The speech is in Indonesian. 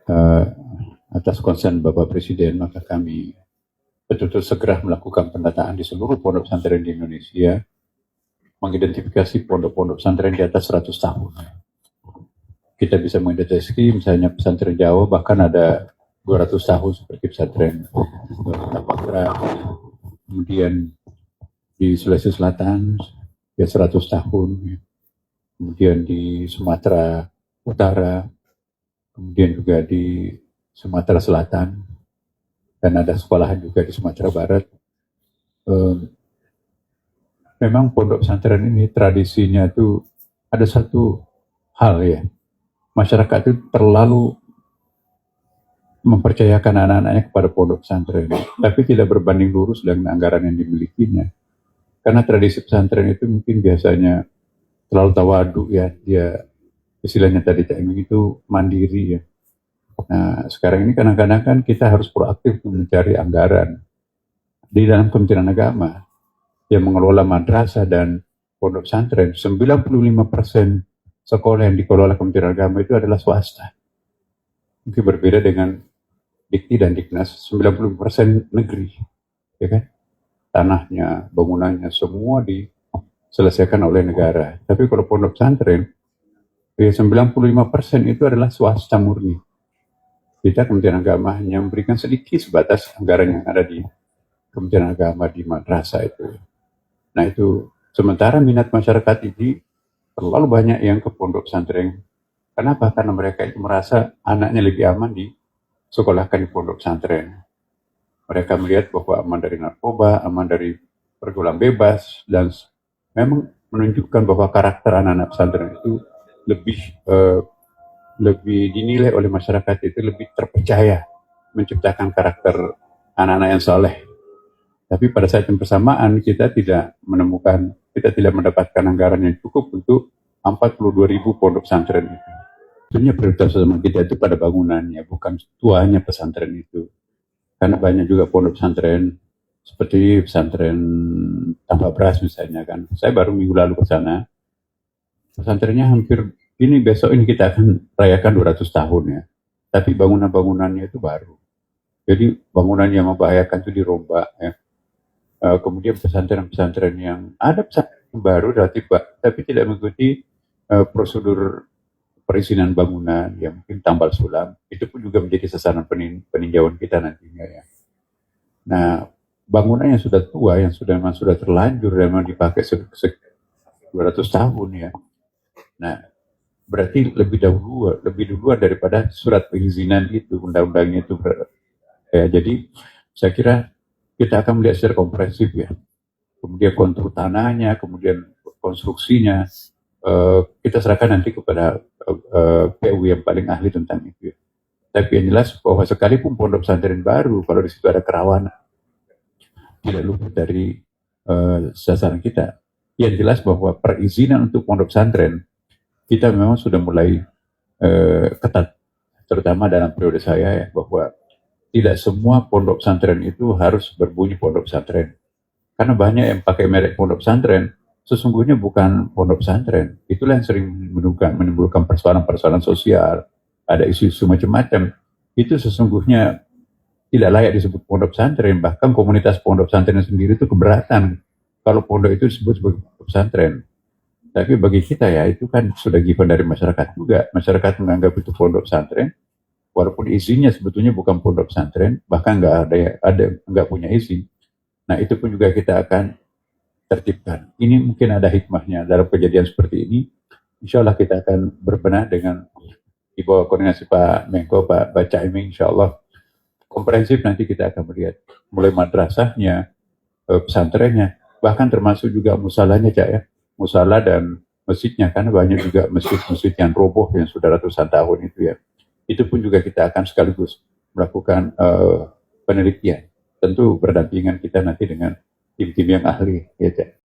uh, atas konsen Bapak Presiden, maka kami betul-betul segera melakukan pendataan di seluruh pondok pesantren di Indonesia, mengidentifikasi pondok-pondok pesantren di atas 100 tahun. Kita bisa mengidentifikasi misalnya pesantren Jawa bahkan ada 200 tahun seperti pesantren Tapakra, kemudian di Sulawesi Selatan ya 100 tahun, kemudian di Sumatera Utara, kemudian juga di Sumatera Selatan, dan ada sekolahan juga di Sumatera Barat. Memang pondok pesantren ini tradisinya itu ada satu hal ya, masyarakat itu terlalu mempercayakan anak-anaknya kepada pondok pesantren, tapi tidak berbanding lurus dengan anggaran yang dimilikinya. Karena tradisi pesantren itu mungkin biasanya terlalu tawadu ya, dia istilahnya tadi Caimin itu mandiri ya. Nah sekarang ini kadang-kadang kan kita harus proaktif mencari anggaran di dalam Kementerian Agama yang mengelola madrasah dan pondok pesantren. 95% sekolah yang dikelola Kementerian Agama itu adalah swasta. Mungkin berbeda dengan Dikti dan Diknas, 90% negeri, ya kan? Tanahnya, bangunannya, semua diselesaikan oleh negara. Tapi kalau pondok pesantren, 95% itu adalah swasta murni. Kita Kementerian Agama hanya memberikan sedikit sebatas anggaran yang ada di Kementerian Agama di madrasah itu. Nah itu, sementara minat masyarakat ini terlalu banyak yang ke pondok pesantren. Kenapa? Karena mereka itu merasa anaknya lebih aman di sekolahkan di pondok pesantren. Mereka melihat bahwa aman dari narkoba, aman dari pergaulan bebas, dan memang menunjukkan bahwa karakter anak-anak pesantren itu lebih dinilai oleh masyarakat, itu lebih terpercaya menciptakan karakter anak-anak yang saleh. Tapi pada saat yang bersamaan kita tidak mendapatkan anggaran yang cukup untuk 42.000 pondok pesantren itu. Tentunya prioritas utama kita itu pada bangunannya, bukan tuanya pesantren itu. Karena banyak juga pondok pesantren seperti pesantren Tanpa Beras misalnya kan. Saya baru minggu lalu ke sana. Pesantrennya hampir besok ini kita akan rayakan 200 tahun ya. Tapi bangunan-bangunannya itu baru. Jadi bangunan yang membahayakan itu dirombak ya. Kemudian pesantren-pesantren yang ada pesantren baru relatif tapi tidak mengikuti prosedur perizinan bangunan yang mungkin tambal sulam, itu pun juga menjadi sasaran peninjauan kita nantinya ya. Nah, bangunan yang sudah tua, yang memang sudah terlanjur, memang dipakai 200 tahun ya. Nah, berarti lebih duluan daripada surat perizinan itu, undang-undangnya itu. Ya, jadi saya kira kita akan melihat secara komprehensif ya. Kemudian kontur tanahnya, kemudian konstruksinya, kita serahkan nanti kepada PU yang paling ahli tentang itu. Tapi yang jelas bahwa sekalipun pondok pesantren baru, kalau di situ ada kerawanan, tidak luput dari sasaran kita. Yang jelas bahwa perizinan untuk pondok pesantren kita memang sudah mulai ketat, terutama dalam periode saya ya, bahwa tidak semua pondok pesantren itu harus berbunyi pondok pesantren. Karena banyak yang pakai merek pondok pesantren, sesungguhnya bukan pondok pesantren. Itulah yang sering menimbulkan persoalan-persoalan sosial, ada isu-isu macam-macam. Itu sesungguhnya tidak layak disebut pondok pesantren. Bahkan komunitas pondok pesantren sendiri itu keberatan kalau pondok itu disebut sebagai pondok pesantren. Tapi bagi kita ya, itu kan sudah given dari masyarakat juga. Masyarakat menganggap itu pondok pesantren, walaupun izinnya sebetulnya bukan pondok pesantren, bahkan nggak punya izin. Nah itu pun juga kita akan tertibkan. Ini mungkin ada hikmahnya dalam kejadian seperti ini. Insya Allah kita akan berbenah dengan di bawah koordinasi Pak Menko, Pak Caimin, insya Allah komprehensif. Nanti kita akan melihat mulai madrasahnya, pesantrennya, bahkan termasuk juga musalahnya, Cak ya, musalah dan masjidnya, karena banyak juga masjid-masjid yang roboh yang sudah ratusan tahun itu ya. Itu pun juga kita akan sekaligus melakukan penelitian. Tentu berdampingan kita nanti dengan tim-tim yang ahli, ya Cak.